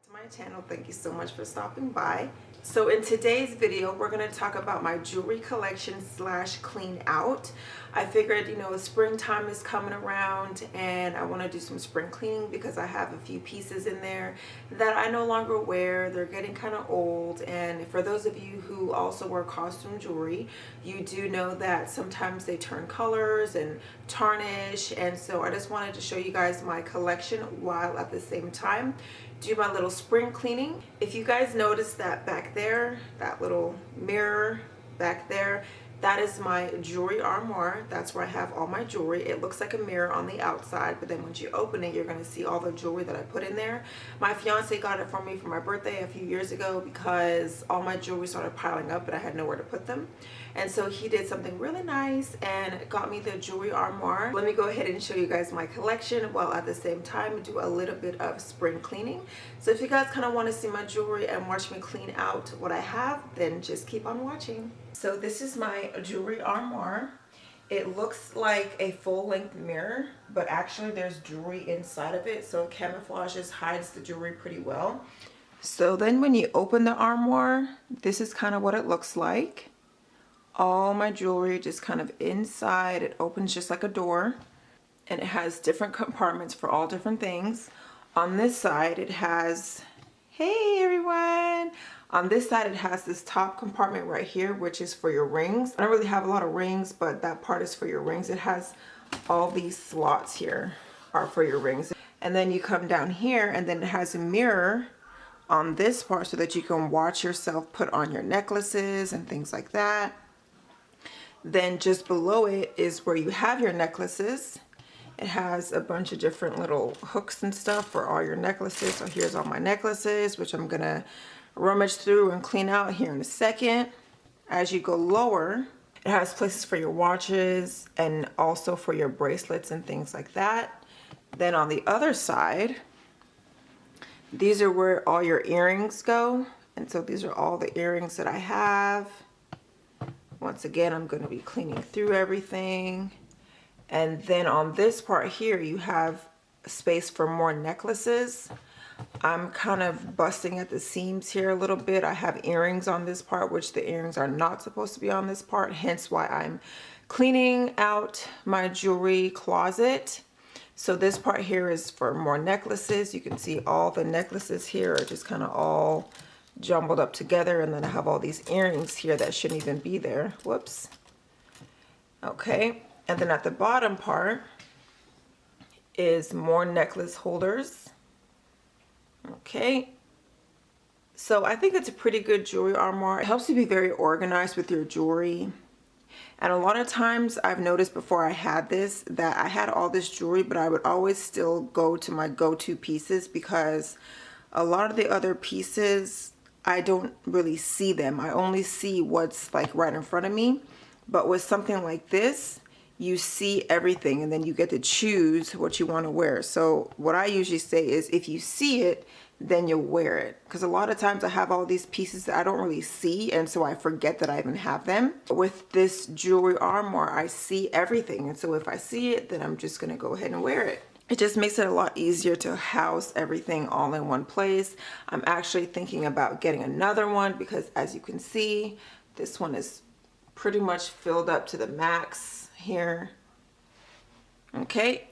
to my channel. Thank you so much for stopping by. So in today's video, we're going to talk about my jewelry collection slash clean out. I figured, springtime is coming around and I want to do some spring cleaning because I have a few pieces in there that I no longer wear. They're getting kind of old, and for those of you who also wear costume jewelry, you do know that sometimes they turn colors and tarnish, and so I just wanted to show you guys my collection while at the same time do my little spring cleaning. If you guys notice that back there, that little mirror back there, that is my jewelry armoire. That's where I have all my jewelry. It looks like a mirror on the outside, but then once you open it, you're going to see all the jewelry that I put in there. My fiance got it for me for my birthday a few years ago because all my jewelry started piling up and I had nowhere to put them. And so he did something really nice and got me the jewelry armoire. Let me go ahead and show you guys my collection while at the same time do a little bit of spring cleaning. So if you guys kind of want to see my jewelry and watch me clean out what I have, then just keep on watching. So this is my jewelry armoire. It looks like a full-length mirror, but actually there's jewelry inside of it, so it camouflages, hides the jewelry pretty well. So then when you open the armoire, this is kind of what it looks like. All my jewelry just kind of inside. It opens just like a door, and it has different compartments for all different things. On this side it has, hey everyone, on this side it has this top compartment right here, which is for your rings. I don't really have a lot of rings, but that part is for your rings. It has all these slots here are for your rings. And then you come down here and then it has a mirror on this part so that you can watch yourself put on your necklaces and things like that. Then just below it is where you have your necklaces. It has a bunch of different little hooks and stuff for all your necklaces. So here's all my necklaces, which I'm gonna rummage through and clean out here in a second. As you go lower, it has places for your watches and also for your bracelets and things like that. Then on the other side, these are where all your earrings go. And so these are all the earrings that I have. Once again, I'm going to be cleaning through everything. And then on this part here, you have space for more necklaces. I'm kind of busting at the seams here a little bit. I have earrings on this part, which the earrings are not supposed to be on this part, hence why I'm cleaning out my jewelry closet. So this part here is for more necklaces. You can see all the necklaces here are just kind of all jumbled up together, and then I have all these earrings here that shouldn't even be there. Whoops. Okay, and then at the bottom part is more necklace holders. Okay, so I think it's a pretty good jewelry armoire. It helps you be very organized with your jewelry. And a lot of times I've noticed before I had this that I had all this jewelry, but I would always still go to my go-to pieces because a lot of the other pieces, I don't really see them. I only see what's like right in front of me. But with something like this, you see everything and then you get to choose what you want to wear. So what I usually say is if you see it, then you'll wear it. Because a lot of times I have all these pieces that I don't really see, and so I forget that I even have them. With this jewelry armoire, I see everything. And so if I see it, then I'm just going to go ahead and wear it. It just makes it a lot easier to house everything all in one place. I'm actually thinking about getting another one because as you can see, this one is pretty much filled up to the max here. Okay.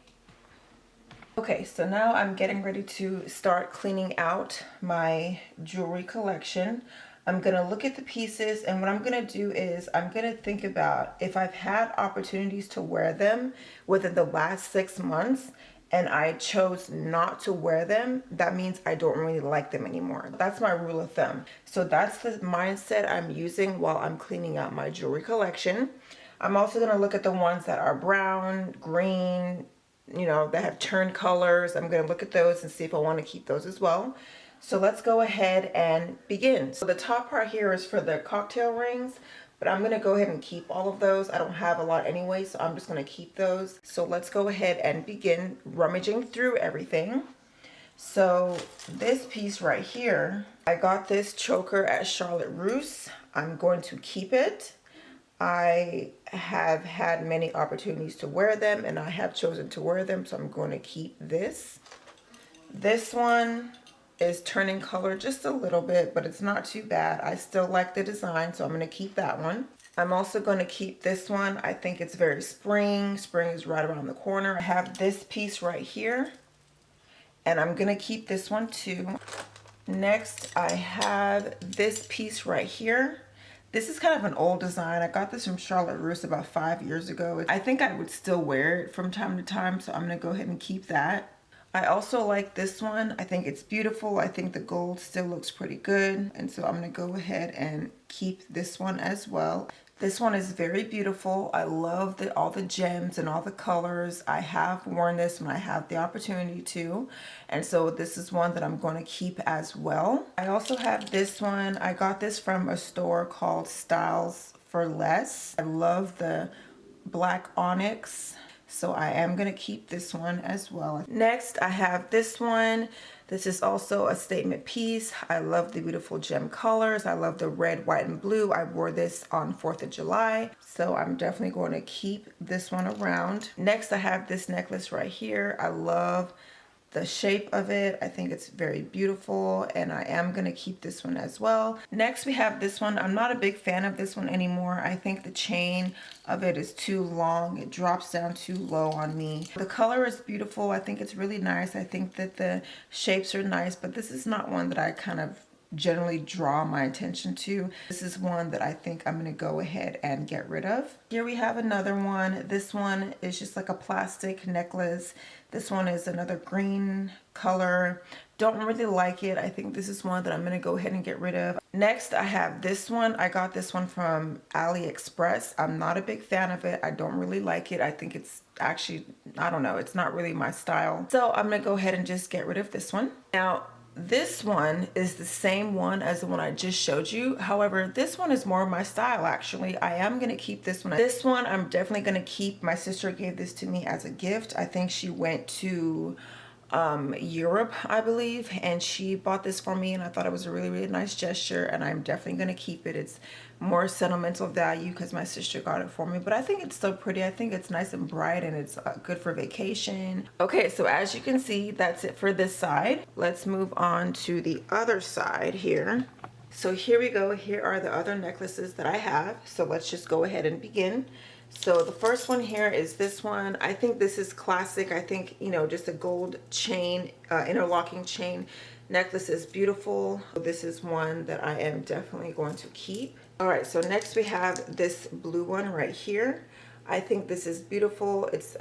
Okay, so now I'm getting ready to start cleaning out my jewelry collection. I'm gonna look at the pieces, and what I'm gonna do is I'm gonna think about if I've had opportunities to wear them within the last 6 months and I chose not to wear them, that means I don't really like them anymore. That's my rule of thumb. So that's the mindset I'm using while I'm cleaning out my jewelry collection. I'm also gonna look at the ones that are brown, green, that have turned colors. I'm gonna look at those and see if I wanna keep those as well. So let's go ahead and begin. So the top part here is for the cocktail rings, but I'm gonna go ahead and keep all of those. I don't have a lot anyway, so I'm just gonna keep those. So let's go ahead and begin rummaging through everything. So this piece right here, I got this choker at Charlotte Russe. I'm going to keep it. I have had many opportunities to wear them and I have chosen to wear them, so I'm going to keep this. This one is turning color just a little bit, but it's not too bad. I still like the design, so I'm going to keep that one. I'm also going to keep this one. I think it's very spring. Spring is right around the corner. I have this piece right here, and I'm going to keep this one too. Next, I have this piece right here. This is kind of an old design. I got this from Charlotte Russe about 5 years ago. I think I would still wear it from time to time, so I'm going to go ahead and keep that. I also like this one. I think it's beautiful. I think the gold still looks pretty good, and so I'm going to go ahead and keep this one as well. This one is very beautiful. I love all the gems and all the colors. I have worn this when I have the opportunity to, and so this is one that I'm going to keep as well. I also have this one. I got this from a store called Styles for Less. I love the black onyx, so I am going to keep this one as well. Next, I have this one. This is also a statement piece. I love the beautiful gem colors. I love the red, white, and blue. I wore this on 4th of July, so I'm definitely going to keep this one around. Next, I have this necklace right here. I love the shape of it. I think it's very beautiful, and I am going to keep this one as well. Next, we have this one. I'm not a big fan of this one anymore. I think the chain of it is too long. It drops down too low on me. The color is beautiful. I think it's really nice. I think that the shapes are nice, but this is not one that I kind of generally draw my attention to. This is one that I think I'm going to go ahead and get rid of. Here we have another one. This one is just like a plastic necklace. This one is another green color. Don't really like it. I think this is one that I'm going to go ahead and get rid of. Next, I have this one. I got this one from Aliexpress. I'm not a big fan of it. I don't really like it. I think it's actually, I don't know, it's not really my style. So I'm going to go ahead and just get rid of this one. Now, this one is the same one as the one I just showed you. However, this one is more my style, actually. I am going to keep this one. This one I'm definitely going to keep. My sister gave this to me as a gift. I think she went to Europe, I believe, and she bought this for me, and I thought it was a really, really nice gesture, and I'm definitely going to keep it. It's more sentimental value because my sister got it for me, but I think it's so pretty. I think it's nice and bright, and it's good for vacation. Okay, so as you can see, that's it for this side. Let's move on to the other side here. So here we go. Here are the other necklaces that I have. So let's just go ahead and begin. So the first one here is this one. I think this is classic. I think, you know, just a gold chain, interlocking chain necklace is beautiful. This is one that I am definitely going to keep. All right, so next we have this blue one right here. I think this is beautiful. It's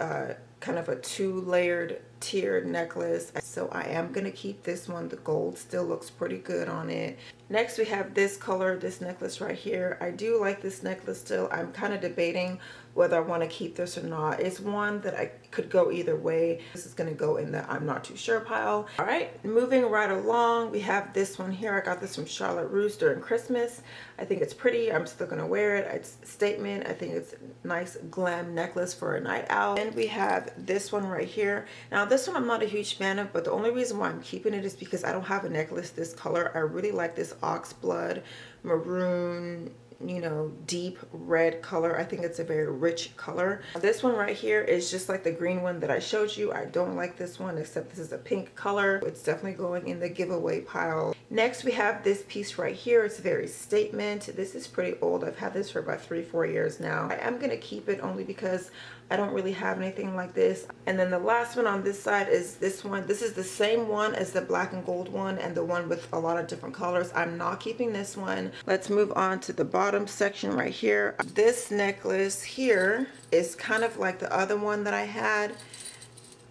kind of a two-layered tiered necklace, so I am gonna keep this one. The gold still looks pretty good on it. Next we have this color, this necklace right here. I do like this necklace still. I'm kind of debating whether I want to keep this or not. It's one that I could go either way. This is going to go in the I'm not too sure pile. All right, moving right along, we have this one here. I got this from Charlotte Russe during Christmas. I think it's pretty. I'm still going to wear it. It's a statement. I think it's a nice glam necklace for a night out. And we have this one right here. Now this one I'm not a huge fan of, but the only reason why I'm keeping it is because I don't have a necklace this color. I really like this ox blood maroon, you know, deep red color. I think it's a very rich color. This one right here is just like the green one that I showed you. I don't like this one, except this is a pink color. It's definitely going in the giveaway pile. Next we have this piece right here. It's very statement. This is pretty old. I've had this for about 3-4 years now. I am gonna keep it only because I don't really have anything like this. And then the last one on this side is this one. This is the same one as the black and gold one and the one with a lot of different colors. I'm not keeping this one. Let's move on to the bottom section right here. This necklace here is kind of like the other one that I had.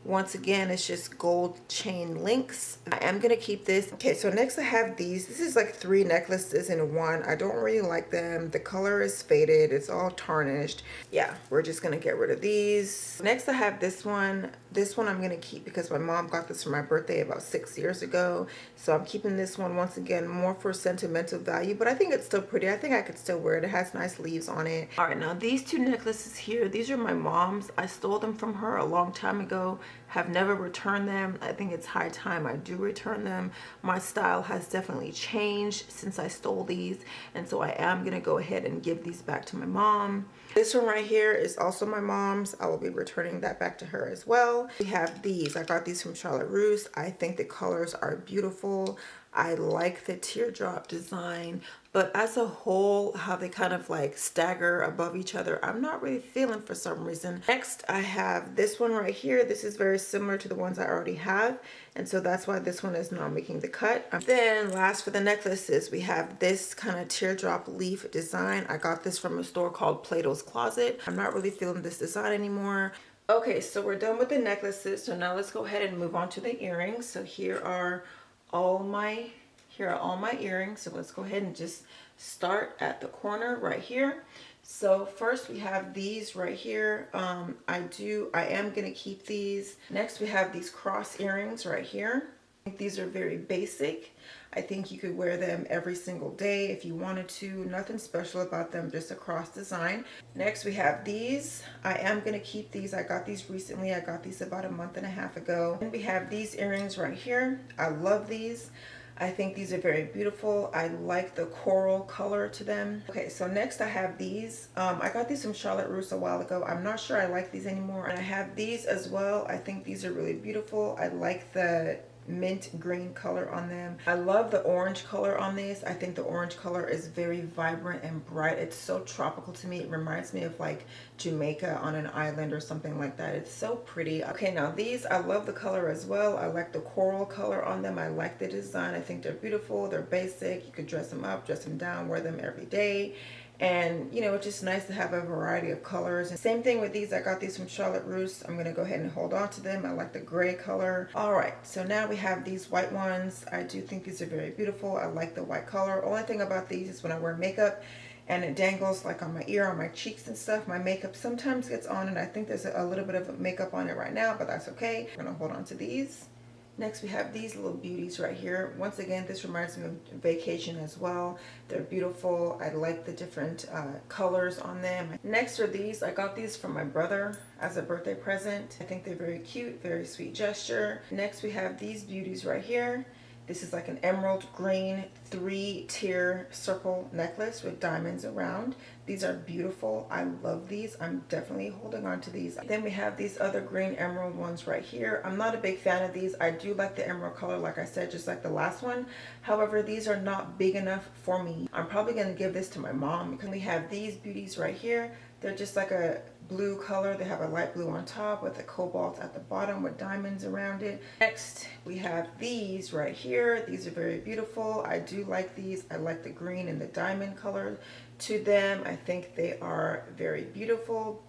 Once again, it's just gold chain links. I am gonna keep this. Okay, so next I have these. This is like 3 necklaces in one. I don't really like them. The color is faded. It's all tarnished. Yeah, we're just gonna get rid of these. Next I have this one. This one I'm gonna keep because my mom got this for my birthday about 6 years ago. So I'm keeping this one once again, more for sentimental value, but I think it's still pretty. I think I could still wear it. It has nice leaves on it. All right, now these 2 necklaces here, these are my mom's. I stole them from her a long time ago. Have never returned them. I think it's high time I do return them. My style has definitely changed since I stole these, and so I am gonna go ahead and give these back to my mom. This one right here is also my mom's. I will be returning that back to her as well. well. We have these. I got these from Charlotte Russe. I think the colors are beautiful. I like the teardrop design, but as a whole, how they kind of like stagger above each other, I'm not really feeling for some reason. Next, I have this one right here. This is very similar to the ones I already have, and so that's why this one is not making the cut. Then last for the necklaces, we have this kind of teardrop leaf design. I got this from a store called Plato's Closet. I'm not really feeling this design anymore. Okay, so we're done with the necklaces. So now let's go ahead and move on to the earrings. So here are all my earrings. So let's go ahead and just start at the corner right here. So first we have these right here. I am gonna keep these. Next we have these cross earrings right here. I think these are very basic. I think you could wear them every single day if you wanted to. Nothing special about them, just a cross design. Next we have these. I am gonna keep these. I got these recently. I got these about a month and a half ago. And we have these earrings right here. I love these. I think these are very beautiful. I like the coral color to them. Okay, so next I have these. I got these from Charlotte Russe a while ago. I'm not sure I like these anymore. And I have these as well. I think these are really beautiful. I like the mint green color on them. I love the orange color on these. I think the orange color is very vibrant and bright. It's so tropical to me. It reminds me of like Jamaica on an island or something like that. It's so pretty. Okay, now these, I love the color as well. I like the coral color on them. I like the design. I think they're beautiful. They're basic. You could dress them up, dress them down, wear them every day. And you know, it's just nice to have a variety of colors. And same thing with these. I got these from Charlotte Russe. I'm gonna go ahead and hold on to them. I like the gray color. All right, so now we have these white ones. I do think these are very beautiful. I like the white color. Only thing about these is when I wear makeup and it dangles like on my ear, on my cheeks and stuff, my makeup sometimes gets on, and I think there's a little bit of makeup on it right now, but that's okay. I'm gonna hold on to these. Next we have these little beauties right here. Once again, this reminds me of vacation as well. They're beautiful. I like the different colors on them. Next are these. I got these from my brother as a birthday present. I think they're very cute, very sweet gesture. Next we have these beauties right here. This is like an emerald green 3-tier circle necklace with diamonds around. These are beautiful. I love these. I'm definitely holding on to these. Then we have these other green emerald ones right here. I'm not a big fan of these. I do like the emerald color, like I said, just like the last one. However, these are not big enough for me. I'm probably going to give this to my mom. Because we have these beauties right here. They're just like a blue color. They have a light blue on top with a cobalt at the bottom with diamonds around it. Next we have these right here. These are very beautiful. I do like these. I like the green and the diamond color to them. I think they are very beautiful.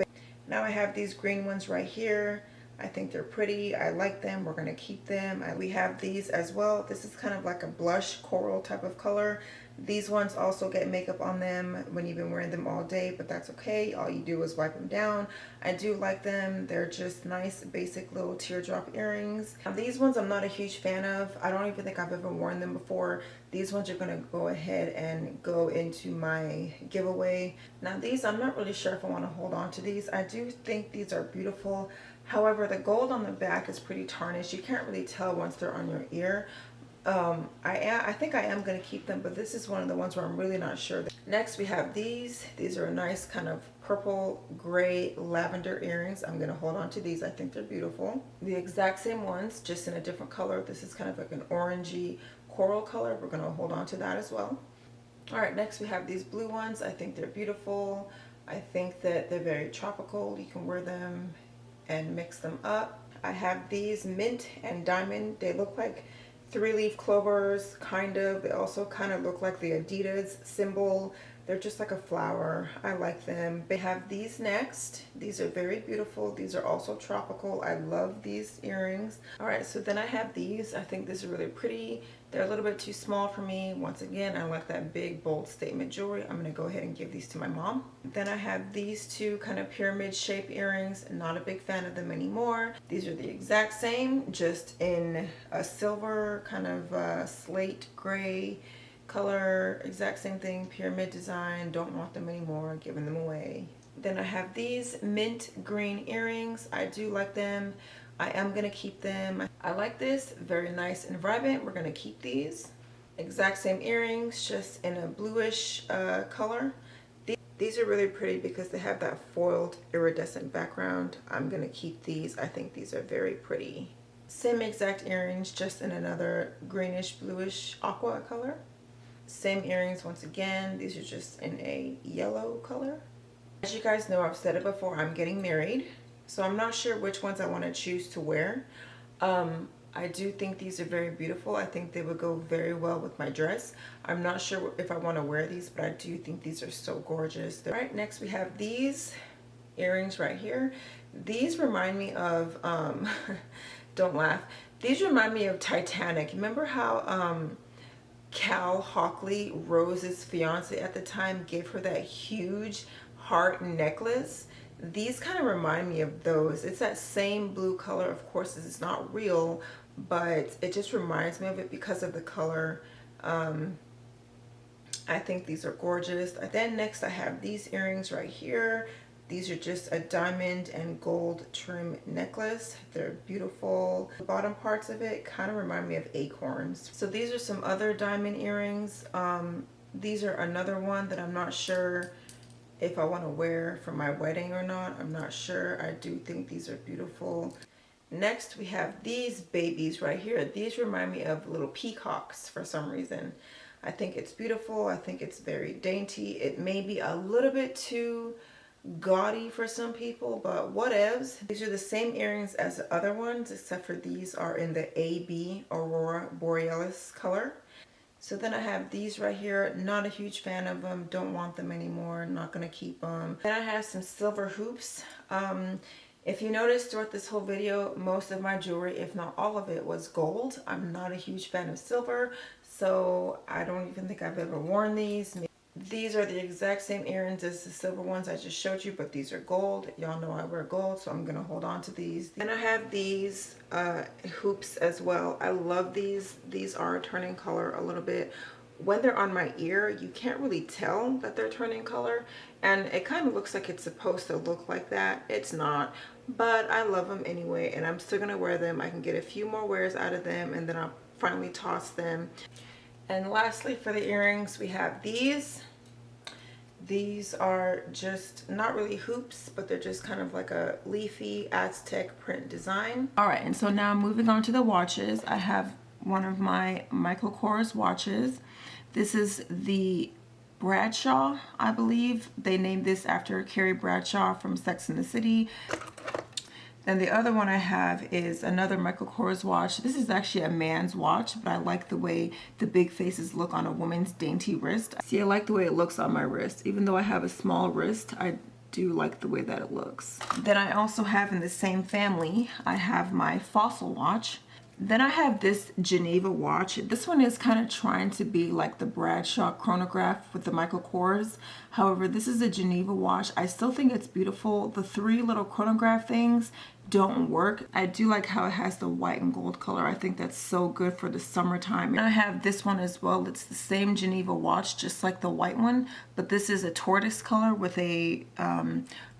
Now I have these green ones right here. I think they're pretty. I like them. We're going to keep them. We have these as well. This is kind of like a blush coral type of color. These ones also get makeup on them when you've been wearing them all day, but that's okay. All you do is wipe them down. I do like them. They're just nice, basic little teardrop earrings. Now, these ones I'm not a huge fan of. I don't even think I've ever worn them before. These ones are going to go ahead and go into my giveaway. Now these, I'm not really sure if I want to hold on to these. I do think these are beautiful. However, the gold on the back is pretty tarnished. You can't really tell once they're on your ear. I think I am going to keep them, but this is one of the ones where I'm really not sure. Next we have these. These are a nice kind of purple, gray, lavender earrings. I'm going to hold on to these. I think they're beautiful. The exact same ones, just in a different color. This is kind of like an orangey coral color. We're going to hold on to that as well. All right, next we have these blue ones. I think they're beautiful. I think that they're very tropical. You can wear them and mix them up. I have these mint and diamond. They look like 3-leaf clovers, kind of. They also kind of look like the Adidas symbol. They're just like a flower. I like them. They have these next. These are very beautiful. These are also tropical. I love these earrings. All right, so then I have these. I think these are really pretty. They're a little bit too small for me. Once again, I like that big, bold statement jewelry. I'm gonna go ahead and give these to my mom. Then I have these two kind of pyramid shape earrings. Not a big fan of them anymore. These are the exact same, just in a silver, kind of slate gray color. Exact same thing, pyramid design. Don't want them anymore, giving them away. Then I have these mint green earrings. I do like them. I am gonna keep them. I like this, very nice and vibrant. We're gonna keep these. Exact same earrings, just in a bluish color. These are really pretty because they have that foiled iridescent background. I'm gonna keep these. I think these are very pretty. Same exact earrings, just in another greenish bluish aqua color. Same earrings once again. These are just in a yellow color. As you guys know, I've said it before, I'm getting married, so I'm not sure which ones I want to choose to wear. I do think these are very beautiful. I think they would go very well with my dress. I'm not sure if I want to wear these, but I do think these are so gorgeous. All right, next we have these earrings right here. These remind me of, don't laugh, these remind me of Titanic. Remember how Cal Hockley, Rose's fiance at the time, gave her that huge heart necklace? These kind of remind me of those. It's that same blue color. Of course, it's not real, but it just reminds me of it because of the color. I think these are gorgeous. Then next I have these earrings right here. These are just a diamond and gold trim necklace. They're beautiful. The bottom parts of it kind of remind me of acorns. So these are some other diamond earrings. These are another one that I'm not sure if I want to wear for my wedding or not. I'm not sure. I do think these are beautiful. Next we have these babies right here. These remind me of little peacocks for some reason. I think it's beautiful. I think it's very dainty. It may be a little bit too gaudy for some people, but whatevs. These are the same earrings as the other ones, except for these are in the AB Aurora Borealis color. So then I have these right here. Not a huge fan of them. Don't want them anymore. Not going to keep them. Then I have some silver hoops. If you noticed throughout this whole video, most of my jewelry, if not all of it, was gold. I'm not a huge fan of silver, so I don't even think I've ever worn these. These are the exact same earrings as the silver ones I just showed you, but these are gold. Y'all know I wear gold, so I'm going to hold on to these. Then I have these hoops as well. I love these. These are turning color a little bit. When they're on my ear, you can't really tell that they're turning color, and it kind of looks like it's supposed to look like that. It's not, but I love them anyway, and I'm still going to wear them. I can get a few more wears out of them, and then I'll finally toss them. And lastly, for the earrings, we have these. These are just not really hoops, but they're just kind of like a leafy Aztec print design. All right, and so now moving on to the watches. I have one of my Michael Kors watches. This is the Bradshaw, I believe. They named this after Carrie Bradshaw from Sex and the City. Then the other one I have is another Michael Kors watch. This is actually a man's watch, but I like the way the big faces look on a woman's dainty wrist. See, I like the way it looks on my wrist. Even though I have a small wrist, I do like the way that it looks. Then I also have, in the same family, I have my Fossil watch. Then I have this Geneva watch. This one is kind of trying to be like the Bradshaw chronograph with the Michael Kors. However, this is a Geneva watch. I still think it's beautiful. The three little chronograph things don't work. I do like how it has the white and gold color. I think that's so good for the summertime. And I have this one as well. It's the same Geneva watch, just like the white one, but this is a tortoise color with a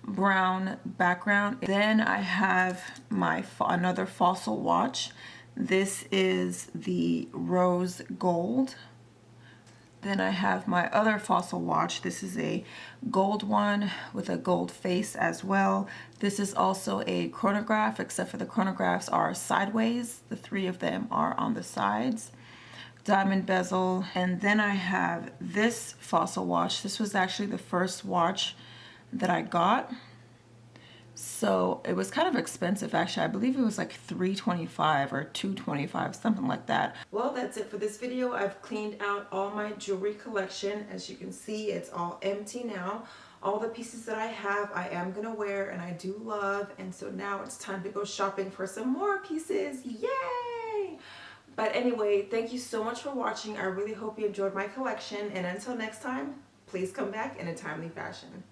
brown background. Then I have my another Fossil watch. This is the rose gold. Then I have my other Fossil watch. This is a gold one with a gold face as well. This is also a chronograph, except for the chronographs are sideways. The three of them are on the sides. Diamond bezel. And then I have this Fossil watch. This was actually the first watch that I got. So it was kind of expensive, actually. I believe it was like $325 or $225, something like that. Well, that's it for this video. I've cleaned out all my jewelry collection. As you can see, it's all empty now. All the pieces that I have, I am gonna wear and I do love. And so now it's time to go shopping for some more pieces. Yay! But anyway, thank you so much for watching. I really hope you enjoyed my collection. And until next time, please come back in a timely fashion.